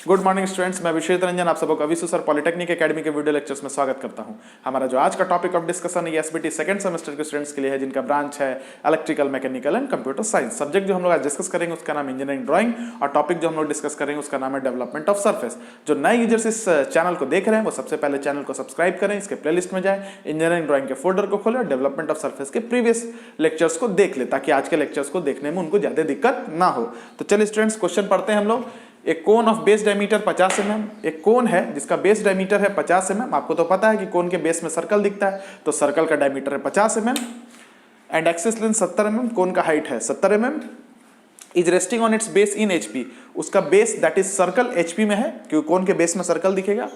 Good morning students, मैं विशेष रंजन आप सबको कविसु सर पॉलिटेक्निक एकेडमी के वीडियो लेक्चर्स में स्वागत करता हूं। हमारा जो आज का टॉपिक ऑफ डिस्कशन है ये एसबीटी सेकंड सेमेस्टर के स्टूडेंट्स के लिए है, जिनका ब्रांच है electrical, mechanical and computer science. Subject जो हम लोग आज डिस्कस करेंगे उसका नाम इंजीनियरिंग ड्राइंग, और टॉपिक जो हम लोग डिस्कस करेंगे उसका नाम है डेवलपमेंट ऑफ सर्फेस। जो नए यूजर्स इस चैनल को देख रहे हैं वो सबसे पहले चैनल को सब्सक्राइब करें, इसके प्लेलिस्ट में जाए, इंजीनियरिंग ड्राइंग के फोल्डर को खोलें और डेवलपमेंट ऑफ सर्फेस के प्रीवियस लेक्चर्स को देख ले, ताकि आज के लेक्चर्स को देखने में उनको ज्यादा दिक्कत ना हो। तो चलिए स्टूडेंट्स, क्वेश्चन पढ़ते हैं हम लोग। एक cone of base diameter 50 mm, एक कोन है जिसका बेस डायमीटर है 50 mm। आपको तो पता है कि कोन के बेस में सर्कल दिखता है, तो सर्कल का डायमीटर है 50 mm and axis length 70 mm, कोन का हाइट है 70 mm, is resting on it's base in HP। उसका base that is circle HP में है, क्योंकि कोन के बेस में सर्कल दिखेगा।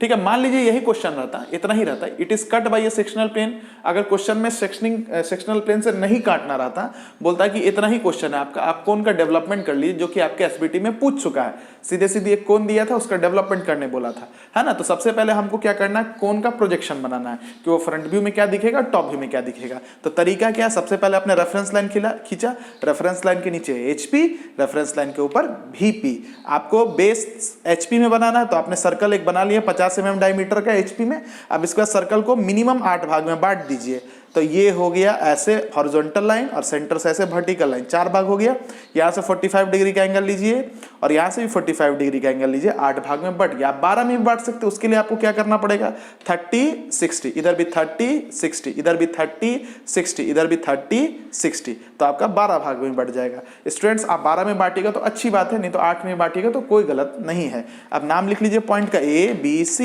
ठीक है, मान लीजिए यही क्वेश्चन रहता, इतना ही रहता है, it is cut by a sectional plane. अगर क्वेश्चन में सेक्शनल प्लेन से नहीं काटना रहता, बोलता है कि इतना ही क्वेश्चन है आपका, आप कोन का डेवलपमेंट कर लीजिए, जो कि आपके एसबीटी में पूछ चुका है। सीधे सीधे एक कोन दिया था, उसका डेवलपमेंट करने बोला था, है ना। तो सबसे पहले हमको क्या करना है, कोन का प्रोजेक्शन बनाना है कि वो फ्रंट व्यू में क्या दिखेगा, टॉप व्यू में क्या दिखेगा। तो तरीका क्या है, सबसे पहले आपने रेफरेंस लाइन खींचा, रेफरेंस लाइन के नीचे HP, रेफरेंस लाइन के ऊपर VP। आपको बेस HP में बनाना है, तो आपने सर्कल एक बना लिया 50 mm डायमीटर का HP में। अब इसके बाद सर्कल को मिनिमम 8 भाग में बांट दीजिए। तो ये हो गया ऐसे हॉरिजॉन्टल लाइन और सेंटर से ऐसे वर्टिकल लाइन, 4 भाग हो गया। यहाँ से 45 डिग्री का एंगल लीजिए और यहाँ से भी 45 डिग्री का एंगल लीजिए, 8 भाग में बट गया। आप 12 में भी बांट सकते, उसके लिए आपको क्या करना पड़ेगा, 30 60, इधर भी 30 60, इधर भी 30 60, इधर भी 30 60, तो आपका 12 भाग में बढ़ जाएगा। स्टूडेंट्स, आप 12 में बांटिएगा तो अच्छी बात है, नहीं तो 8 में बांटिएगा तो कोई गलत नहीं है। अब नाम लिख लीजिए पॉइंट का, ABCDEFGH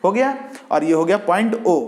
हो गया, और ये हो गया पॉइंट O।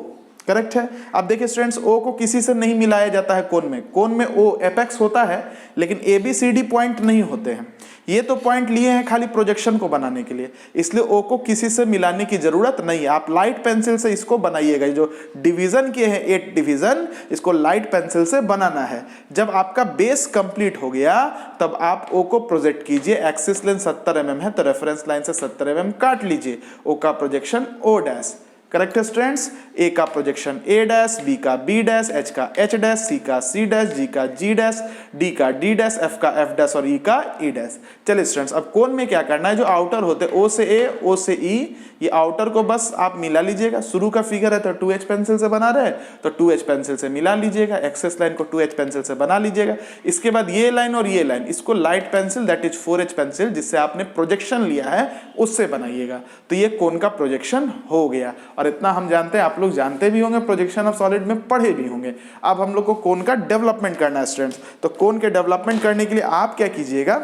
करेक्ट है। अब देखिए स्टूडेंट्स, O को किसी से नहीं मिलाया जाता है कोन में O एपेक्स होता है, लेकिन ABCD पॉइंट नहीं होते हैं। ये तो पॉइंट लिए हैं खाली प्रोजेक्शन को बनाने के लिए, इसलिए O को किसी से मिलाने की जरूरत नहीं है। आप लाइट पेंसिल से इसको बनाइएगा। जो डिवीजन किए हैं 8 डिवीजन, इसको लाइट पेंसिल से बनाना है। जब आपका बेस कंप्लीट हो गया तब आप O को प्रोजेक्ट कीजिए। एक्सिस लेंथ 70 mm है, तो रेफरेंस लाइन से 70 mm काट लीजिए। O का प्रोजेक्शन O डैश। करेक्ट है स्टूडेंट्स। ए का प्रोजेक्शन A डैश, बी का B डैश, H का H डैश, C का C डैश, G का G डैश, D का D डैश, F का F डैश और E का E डैश। चलिए स्टूडेंट्स, अब कोन में क्या करना है, जो आउटर होते हैं O से A, O से E, ये आउटर को बस आप मिला लीजिएगा। शुरू का फिगर है तो 2H पेंसिल से बना रहे, तो 2H पेंसिल से मिला लीजिएगा। एक्सेस लाइन को 2H पेंसिल से बना लीजिएगा। इसके बाद ये लाइन और ये लाइन, इसको light pencil that is 4H pencil, जिससे आपने प्रोजेक्शन लिया है उससे बनाइएगा। तो ये कोन का प्रोजेक्शन हो गया, और इतना हम जानते हैं, आप लोग जानते भी होंगे, प्रोजेक्शन ऑफ सॉलिड में पढ़े भी होंगे। अब हम लोग को कोन का डेवलपमेंट करना है स्टूडेंट्स। तो कोन के डेवलपमेंट करने के लिए आप क्या कीजिएगा,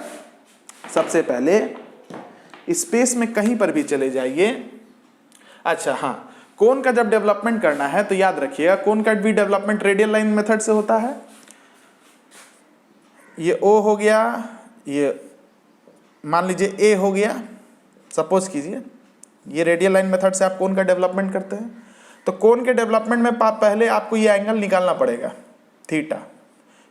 सबसे पहले स्पेस में कहीं पर भी चले जाइए। अच्छा हाँ, कोन का जब डेवलपमेंट करना है तो याद रखिएगा, कोन का भी डेवलपमेंट रेडियल लाइन मेथड से होता है। ये O हो गया, ये मान लीजिए A हो गया, सपोज कीजिए ये रेडियल लाइन मेथड से आप कोन का डेवलपमेंट करते हैं। तो कोन के डेवलपमेंट में पहले आपको ये एंगल निकालना पड़ेगा, थीटा।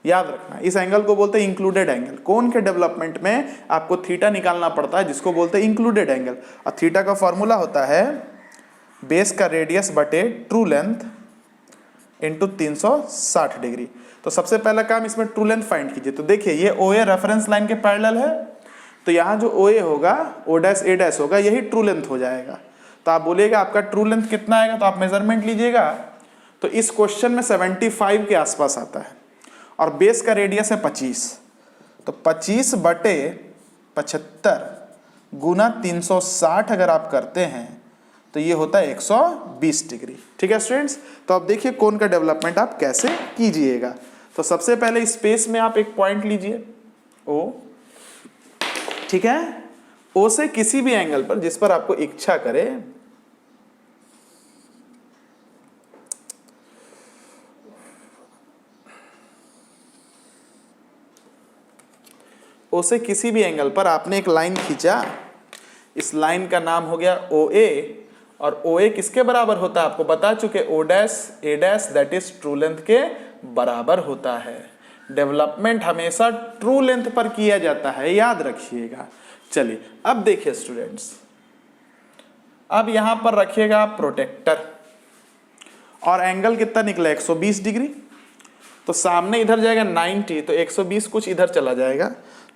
याद रखना, इस एंगल को बोलते हैं इंक्लूडेड एंगल। कोन के डेवलपमेंट में आपको थीटा निकालना पड़ता है, जिसको बोलते हैं इंक्लूडेड एंगल। और थीटा का फॉर्मूला होता है बेस का रेडियस बटे ट्रू लेंथ इंटू 360 डिग्री। तो सबसे पहला काम, इसमें ट्रू लेंथ फाइंड कीजिए। तो देखिए ये OA रेफरेंस लाइन के पैरेलल है, तो यहाँ जो OA होगा, O डैश A डैश होगा, यही ट्रू लेंथ हो जाएगा। तो आप बोलिएगा आपका ट्रू लेंथ कितना आएगा, तो आप मेजरमेंट लीजिएगा। तो इस क्वेश्चन में 75 के आसपास आता है, और बेस का रेडियस है 25, तो 25 बटे 75 गुना 360 अगर आप करते हैं तो ये होता है 120 डिग्री। ठीक है स्टूडेंट्स, तो अब देखिए कोन का डेवलपमेंट आप कैसे कीजिएगा। तो सबसे पहले स्पेस में आप एक पॉइंट लीजिए O, ठीक है। O से किसी भी एंगल पर जिस पर आपको इच्छा करे, O से किसी भी एंगल पर आपने एक लाइन खींचा। इस लाइन का नाम हो गया OA, और OA किसके बराबर होता है आपको बता चुके, O dash A dash that is true length के बराबर होता है। डेवलपमेंट हमेशा ट्रू लेंथ पर किया जाता है, याद रखिएगा। चलिए अब देखिए स्टूडेंट्स, अब यहां पर रखिएगा प्रोटेक्टर, और एंगल कितना निकला, 120 डिग्री। तो सामने इधर जाएगा 90, तो 120 कुछ इधर चला जाएगा,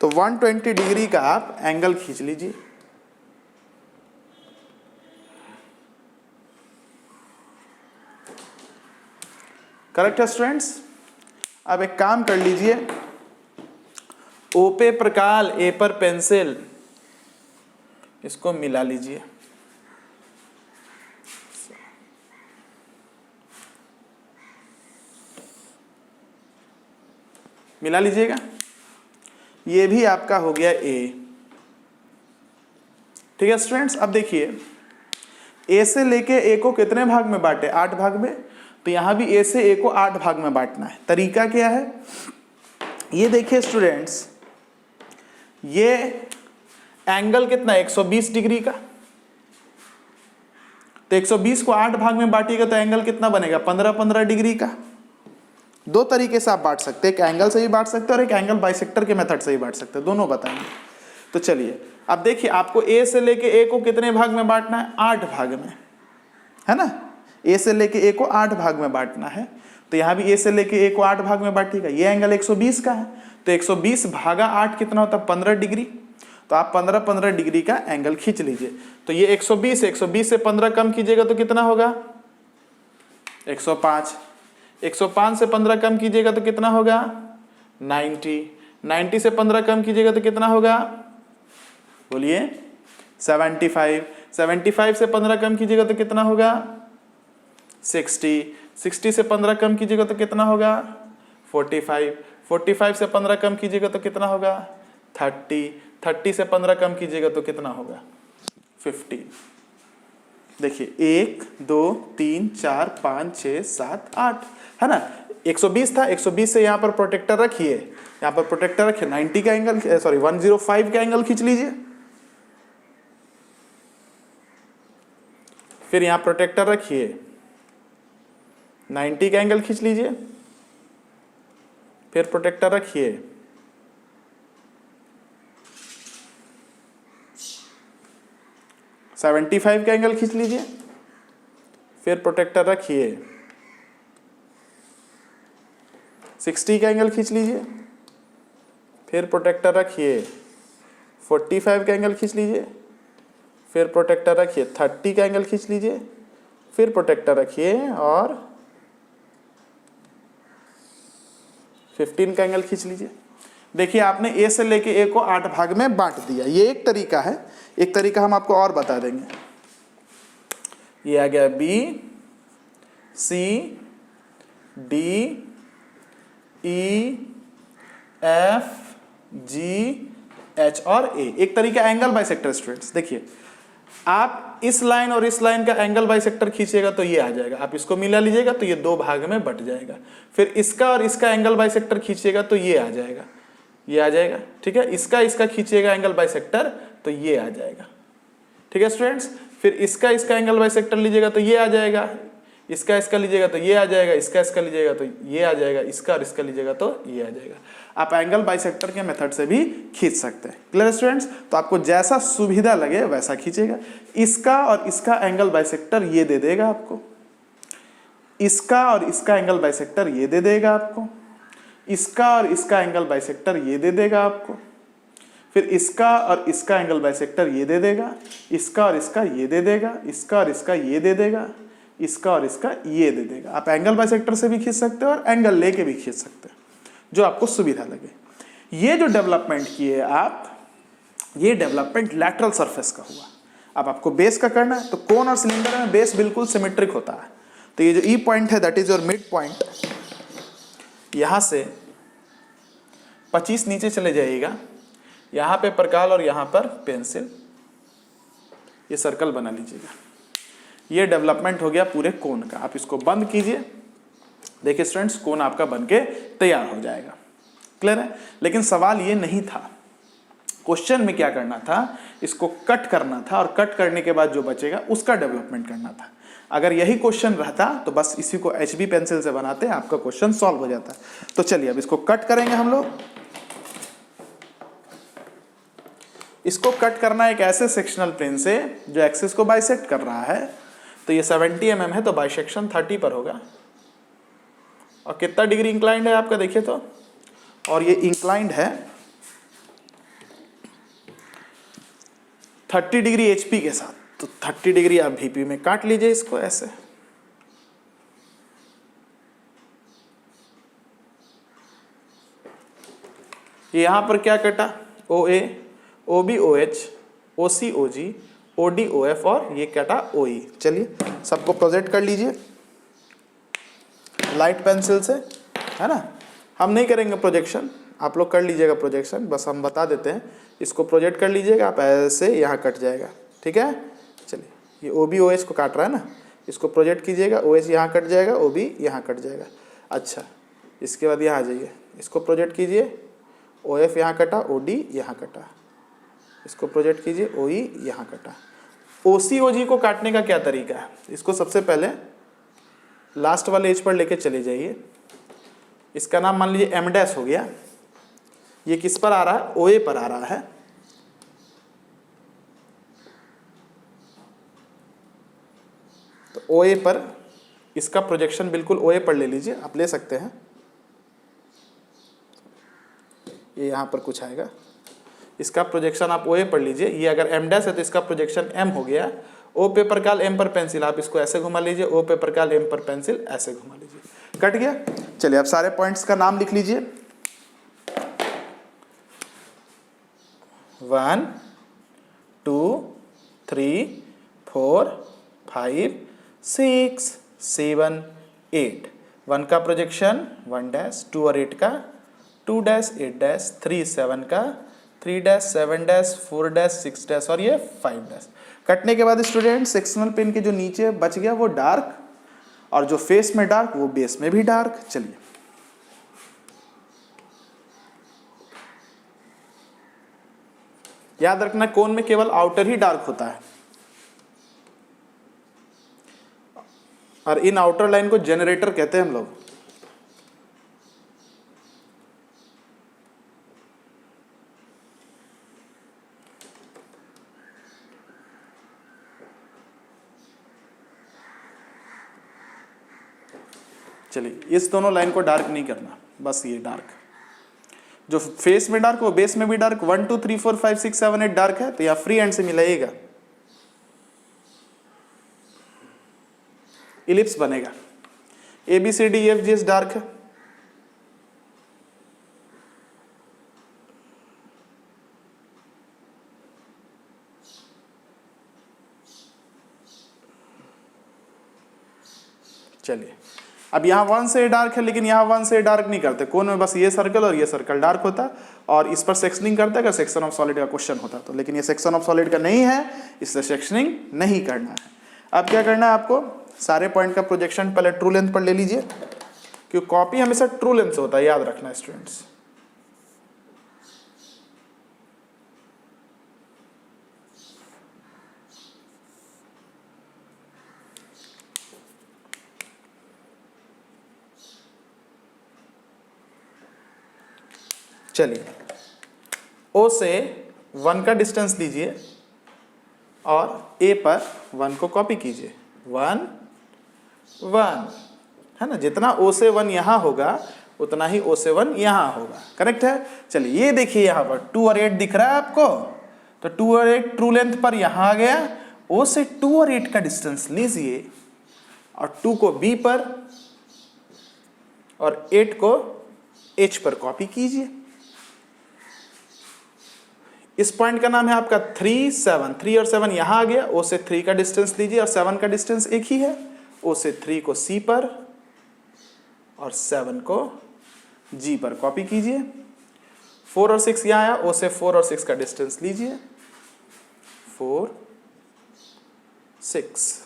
तो 120 डिग्री का आप एंगल खींच लीजिए। करेक्ट है स्टूडेंट्स। अब एक काम कर लीजिए, ओ पे प्रकाल, ए पर पेंसिल, इसको मिला लीजिए। मिला लीजिएगा। ये भी आपका हो गया ए। ठीक है स्टूडेंट्स। अब देखिए ए से लेके ए को कितने भाग में बांटे, 8 भाग में। तो यहां भी ए से ए को 8 भाग में बांटना है। तरीका क्या है, ये देखिए स्टूडेंट्स, ये एंगल कितना है 120 डिग्री का। तो 120 को 8 भाग में बांटिएगा तो एंगल कितना बनेगा 15-15 डिग्री का। दो तरीके से आप बांट सकते हैं, एक एंगल से भी बांट सकते हैं और एक एंगल बाइसेक्टर के मेथड से भी बांट सकते हैं, दोनों बताएंगे। तो चलिए अब देखिए, आपको ए से लेके ए को कितने भाग में बांटना है, 8 भाग में, है ना। ए से लेके ए को 8 भाग में बांटना है। तो यहां भी ए से लेके ए को 8 भाग में बांटिएगा। ये एंगल 120 का है, तो 120 भागा 8 कितना होता है 15 डिग्री। तो आप 15-15 डिग्री का एंगल खींच लीजिए। तो ये 120 से 15 कम कीजिएगा तो कितना होगा 105। 105 से 15 कम कीजिएगा तो कितना होगा 90 से 15 कम कीजिएगा तो कितना होगा, बोलिए 75 से 15 कम कीजिएगा तो कितना होगा 60 से 15 कम कीजिएगा तो कितना होगा 45 से 15 कम कीजिएगा तो कितना होगा 30 से 15 कम कीजिएगा तो कितना होगा 50। देखिए 1 2 3 4 5 6 7 8, है ना। 120 था, 120 से यहाँ पर प्रोटेक्टर रखिए, यहाँ पर प्रोटेक्टर रखिए, 90 का एंगल, सॉरी 105 का एंगल खींच लीजिए। फिर यहाँ प्रोटेक्टर रखिए, 90 का एंगल खींच लीजिए। फिर प्रोटेक्टर रखिए, सेवेंटी 75 का एंगल खींच लीजिए। फिर प्रोटेक्टर रखिए, 60 का एंगल खींच लीजिए। फिर प्रोटेक्टर रखिए, 45 का एंगल खींच लीजिए। फिर प्रोटेक्टर रखिए, 30 का एंगल खींच लीजिए। फिर प्रोटेक्टर रखिए और 15 का एंगल खींच लीजिए। देखिए आपने ए से लेके ए को 8 भाग में बांट दिया। ये एक तरीका है। एक तरीका हम आपको और बता देंगे। ये आ गया बी, सी, डी, ई, एफ, जी, एच और ए। एक तरीका एंगल बाइसेक्टर स्टूडेंट्स। देखिए आप इस लाइन और इस लाइन का एंगल बाइसेक्टर खींचिएगा तो ये आ जाएगा। आप इसको मिला लीजिएगा तो ये 2 भाग में बट जाएगा। फिर इसका और इसका एंगल बाइसेक्टर खींचिएगा तो ये आ जाएगा, ये आ जाएगा। ठीक है, इसका खींचिएगा एंगल बाइसेक्टर तो ये आ जाएगा। ठीक है स्टूडेंट्स। फिर इसका एंगल बाइसेक्टर लीजिएगा तो ये आ जाएगा, इसका लीजिएगा तो ये आ जाएगा, इसका लीजिएगा तो ये आ जाएगा, इसका और इसका लीजिएगा तो ये आ जाएगा। आप एंगल बाइसेक्टर के मेथड से भी खींच सकते हैं। Clear students. तो आपको जैसा सुविधा लगे वैसा खींचेगा। इसका और इसका एंगल बाइसेक्टर ये दे देगा आपको, इसका और इसका एंगल बाइसेक्टर ये दे देगा आपको, इसका और इसका एंगल बाइसेक्टर ये दे देगा आपको। फिर इसका और इसका एंगल बाइसेक्टर ये दे देगा, इसका और इसका ये दे देगा, इसका और इसका ये दे देगा, इसका और इसका ये दे देगा। आप एंगल बाइसेक्टर से भी खींच सकते हो और एंगल लेके भी खींच सकते हैं, जो आपको सुविधा लगे। ये जो डेवलपमेंट किए आप, ये डेवलपमेंट लैटरल सरफेस का हुआ। अब आपको बेस का करना है तो कोन और सिलेंडर में बेस बिल्कुल सिमेट्रिक होता है। तो ये जो ई पॉइंट है that is your mid point, यहां से 25 नीचे चले जाइएगा, यहां पे प्रकाल और यहां पर पेंसिल, ये सर्कल बना लीजिएगा। ये डेवलपमेंट हो गया पूरे कोन का। आप इसको बंद कीजिए। देखिए स्टूडेंट्स, कोन आपका बनके तैयार हो जाएगा। क्लियर है। लेकिन सवाल ये नहीं था, क्वेश्चन में क्या करना था, इसको कट करना था और कट करने के बाद जो बचेगा उसका डेवलपमेंट करना था। अगर यही क्वेश्चन रहता तो बस इसी को HB पेंसिल से बनाते, आपका क्वेश्चन सॉल्व हो जाता। तो चलिए अब इसको कट करेंगे हम लोग। इसको कट करना एक ऐसे सेक्शनल प्लेन से जो एक्सिस को बाइसेक्ट कर रहा है। तो ये 70 mm है तो बाइसेक्शन 30 पर होगा और कितना डिग्री इंक्लाइंड है आपका देखिए तो, और ये इंक्लाइंड है 30 डिग्री HP के साथ। तो 30 डिग्री आप VP में काट लीजिए इसको ऐसे। यहां पर क्या कटा, OA, OB OH, OC OG, OD OF और ये कटा OE। चलिए सबको प्रोजेक्ट कर लीजिए लाइट पेंसिल से, है ना। हम नहीं करेंगे प्रोजेक्शन, आप लोग कर लीजिएगा प्रोजेक्शन, बस हम बता देते हैं। इसको प्रोजेक्ट कर लीजिएगा आप ऐसे, यहाँ कट जाएगा, ठीक है। चलिए ये OB OH को काट रहा है ना, इसको प्रोजेक्ट कीजिएगा, OH यहाँ कट जाएगा, OB यहाँ कट जाएगा। अच्छा इसके बाद यहाँ आ जाइए, इसको प्रोजेक्ट कीजिए, OF यहाँ कटा, OD यहाँ कटा, इसको प्रोजेक्ट कीजिए, OE यहाँ कटा। OC OG को काटने का क्या तरीका है, इसको सबसे पहले लास्ट वाले एज पर लेके चले जाइए। इसका नाम मान लीजिए M' हो गया, ये किस पर आ रहा है, OA पर आ रहा है। तो OA पर इसका प्रोजेक्शन बिल्कुल OA पर ले लीजिए, आप ले सकते हैं। ये यहाँ पर कुछ आएगा, इसका प्रोजेक्शन आप OA पर लीजिए। ये अगर M' है तो इसका प्रोजेक्शन M हो गया। O पे परकाल M पर पेंसिल, आप इसको ऐसे घुमा लीजिए, O पे परकाल M पर पेंसिल ऐसे घुमा लीजिए, कट गया। चलिए अब सारे पॉइंट्स का नाम लिख लीजिए। 1 2 3 4 5 6 7 8। 1 का प्रोजेक्शन 1 2 और 8 का 2 8 3 7 का 3 7 4 6 और ये 5। कटने के बाद स्टूडेंट सेक्शनल पेन के जो नीचे बच गया वो डार्क, और जो फेस में डार्क वो बेस में भी डार्क। चलिए याद रखना कोन में केवल आउटर ही डार्क होता है, और इन आउटर लाइन को जनरेटर कहते हैं हम लोग। चलिए इस दोनों लाइन को डार्क नहीं करना, बस ये डार्क, जो फेस में डार्क वो बेस में भी डार्क। 1 2 3 4 5 6 7 8 डार्क है, तो यहाँ फ्री हैंड से मिलाइएगा, इलिप्स बनेगा। ABCDEFGH डार्क है, चलिए अब यहाँ 1 से डार्क है, लेकिन यहाँ 1 से डार्क नहीं करते कोन में, बस ये सर्कल और ये सर्कल डार्क होता है, और इस पर सेक्शनिंग करते हैं अगर सेक्शन ऑफ सॉलिड का क्वेश्चन होता तो, लेकिन ये सेक्शन ऑफ सॉलिड का नहीं है, इसलिए सेक्शनिंग नहीं करना है। अब क्या करना है आपको, सारे पॉइंट का प्रोजेक्शन पहले ट्रू लेंथ पर ले लीजिए, क्योंकि कॉपी हमेशा ट्रू लेंथ से होता है, याद रखना स्टूडेंट्स। चलिए O से 1 का डिस्टेंस लीजिए और A पर 1 को कॉपी कीजिए। 1 1 है ना, जितना O से 1 यहाँ होगा उतना ही O से 1 यहाँ होगा, करेक्ट है। चलिए ये देखिए यहाँ पर 2 और 8 दिख रहा है आपको, तो 2 और 8 ट्रू लेंथ पर यहाँ आ गया। O से 2 और 8 का डिस्टेंस लीजिए और 2 को B पर और 8 को H पर कॉपी कीजिए। इस पॉइंट का नाम है आपका 3 7। 3 और 7 यहाँ आ गया, O से 3 का डिस्टेंस लीजिए और 7 का डिस्टेंस एक ही है। O से 3 को C पर और 7 को G पर कॉपी कीजिए। 4 और 6 यहाँ आया, O से 4 और 6 का डिस्टेंस लीजिए, 4 6।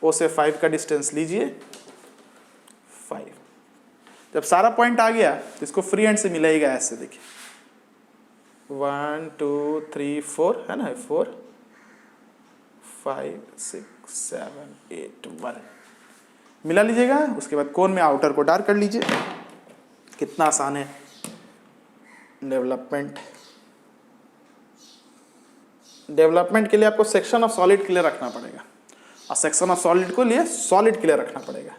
O से 5 का डिस्टेंस लीजिए, 5। जब सारा पॉइंट आ गया तो इसको फ्री हैंड से मिलाइएगा ऐसे, देखिए 1 2 3 4 है ना, 4 5 6 7 8 1 मिला लीजिएगा। उसके बाद कोन में आउटर को डार्क कर लीजिए। कितना आसान है डेवलपमेंट के लिए आपको सेक्शन ऑफ सॉलिड क्लियर रखना पड़ेगा, और सेक्शन ऑफ सॉलिड को लिए सॉलिड क्लियर रखना पड़ेगा।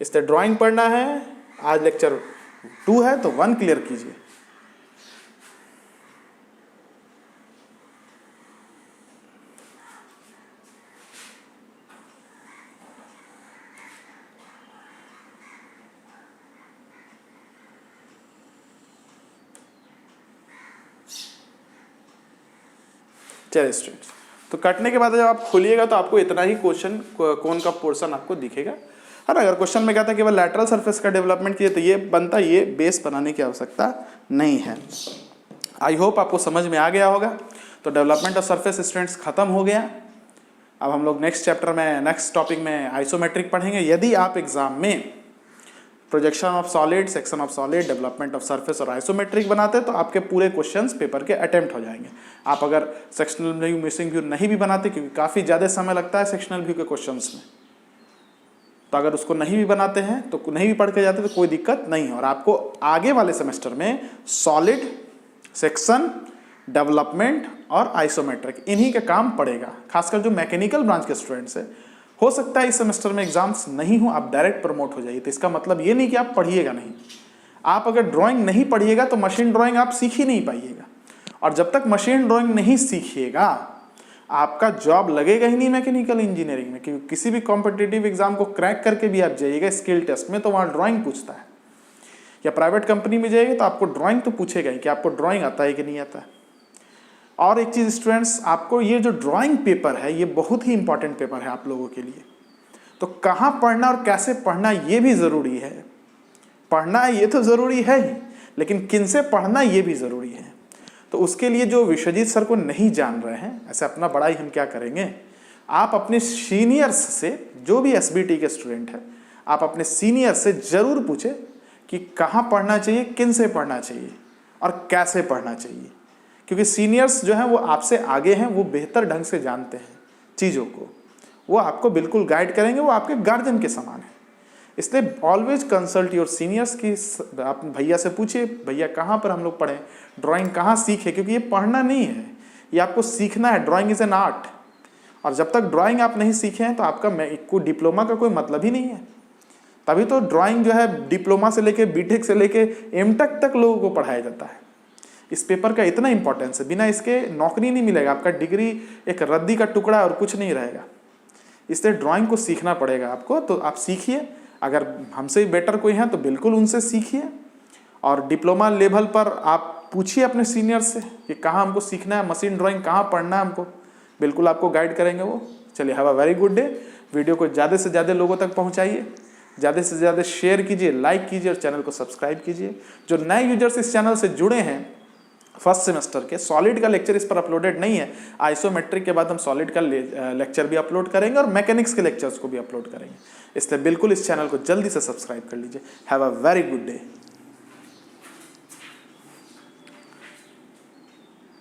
इससे ड्राइंग पढ़ना है, आज लेक्चर 2 है तो 1 क्लियर कीजिए। चलिए स्टूडेंट्स, तो कटने के बाद जब आप खोलिएगा तो आपको इतना ही क्वेश्चन कौन का पोर्शन आपको दिखेगा। और अगर क्वेश्चन में कहता है केवल लैटरल सरफेस का डेवलपमेंट कीजिए तो ये बनता, ये बेस बनाने की आवश्यकता नहीं है। आई होप आपको समझ में आ गया होगा। तो डेवलपमेंट ऑफ सरफेस स्टूडेंट्स खत्म हो गया। अब हम लोग नेक्स्ट चैप्टर में, नेक्स्ट टॉपिक में आइसोमेट्रिक पढ़ेंगे। यदि आप एग्जाम में projection of solid, section of solid, development of surface और आइसोमेट्रिक बनाते हैं तो आपके पूरे क्वेश्चंस पेपर के अटेम्प्ट हो जाएंगे। आप अगर सेक्शनल व्यू, मिसिंग व्यू नहीं भी बनाते, क्योंकि काफ़ी ज़्यादा समय लगता है सेक्शनल व्यू के क्वेश्चंस में, तो अगर उसको नहीं भी बनाते हैं तो नहीं भी पढ़ के जाते तो कोई दिक्कत नहीं है। और आपको आगे वाले सेमेस्टर में सॉलिड, सेक्शन, डेवलपमेंट और आइसोमेट्रिक इन्हीं का काम पड़ेगा। खासकर जो मैकेनिकल ब्रांच के स्टूडेंट्स हैं, हो सकता है इस सेमेस्टर में एग्जाम्स नहीं हो, आप डायरेक्ट प्रमोट हो जाइए। तो इसका मतलब ये नहीं कि आप पढ़िएगा नहीं। आप अगर ड्राइंग नहीं पढ़िएगा तो मशीन ड्राइंग आप सीख ही नहीं पाइएगा, और जब तक मशीन ड्राइंग नहीं सीखिएगा आपका जॉब लगेगा ही नहीं मैकेनिकल इंजीनियरिंग में। क्योंकि किसी भी कॉम्पिटिटिव एग्जाम को क्रैक करके भी आप जाइएगा स्किल टेस्ट में तो वहाँ ड्राइंग पूछता है, या प्राइवेट कंपनी में जाइएगा तो आपको ड्राइंग तो पूछेगा ही कि आपको ड्राइंग आता है कि नहीं आता है। और एक चीज़ स्टूडेंट्स, आपको ये जो ड्राइंग पेपर है ये बहुत ही इंपॉर्टेंट पेपर है आप लोगों के लिए। तो कहाँ पढ़ना और कैसे पढ़ना ये भी ज़रूरी है। पढ़ना ये तो ज़रूरी है ही, लेकिन किन से पढ़ना ये भी ज़रूरी है। तो उसके लिए जो विश्वजीत सर को नहीं जान रहे हैं, ऐसे अपना बड़ाई हम क्या करेंगे, आप अपने सीनियर्स से, जो भी एसबीटी के स्टूडेंट है, आप अपने सीनियर से ज़रूर पूछे कि कहाँ पढ़ना चाहिए, किन से पढ़ना चाहिए और कैसे पढ़ना चाहिए। क्योंकि सीनियर्स जो हैं वो आपसे आगे हैं, वो बेहतर ढंग से जानते हैं चीज़ों को, वो आपको बिल्कुल गाइड करेंगे, वो आपके गार्जियन के समान है। इसलिए ऑलवेज कंसल्ट योर सीनियर्स की। आप भैया से पूछिए, भैया कहाँ पर हम लोग पढ़ें, ड्राइंग कहाँ सीखें, क्योंकि ये पढ़ना नहीं है, ये आपको सीखना है। ड्राइंग इज़ एन आर्ट, और जब तक ड्राइंग आप नहीं सीखे हैं तो आपका कोई डिप्लोमा का कोई मतलब ही नहीं है। तभी तो ड्राइंग जो है डिप्लोमा से लेके बीटेक से लेके एमटेक तक लोगों को पढ़ाया जाता है। इस पेपर का इतना इंपॉर्टेंस है, बिना इसके नौकरी नहीं मिलेगा। आपका डिग्री एक रद्दी का टुकड़ा और कुछ नहीं रहेगा। इसलिए ड्राइंग को सीखना पड़ेगा आपको। तो आप सीखिए, अगर हमसे बेटर कोई है तो बिल्कुल उनसे सीखिए। और डिप्लोमा लेवल पर आप पूछिए अपने सीनियर से कि कहाँ हमको सीखना है, मशीन ड्राइंग कहाँ पढ़ना है हमको, बिल्कुल आपको गाइड करेंगे वो। चलिए, have a very good day. Video को ज़्यादा से ज़्यादा लोगों तक पहुँचाइए, ज़्यादा से ज़्यादा शेयर कीजिए, लाइक कीजिए और चैनल को सब्सक्राइब कीजिए। जो नए यूजर्स इस चैनल से जुड़े हैं, फर्स्ट सेमेस्टर के सॉलिड का लेक्चर इस पर अपलोडेड नहीं है। आइसोमेट्रिक के बाद हम सॉलिड का लेक्चर भी अपलोड करेंगे और मैकेनिक्स के लेक्चर्स को भी अपलोड करेंगे। इसलिए बिल्कुल इस चैनल को जल्दी से सब्सक्राइब कर लीजिए। Have a very good day.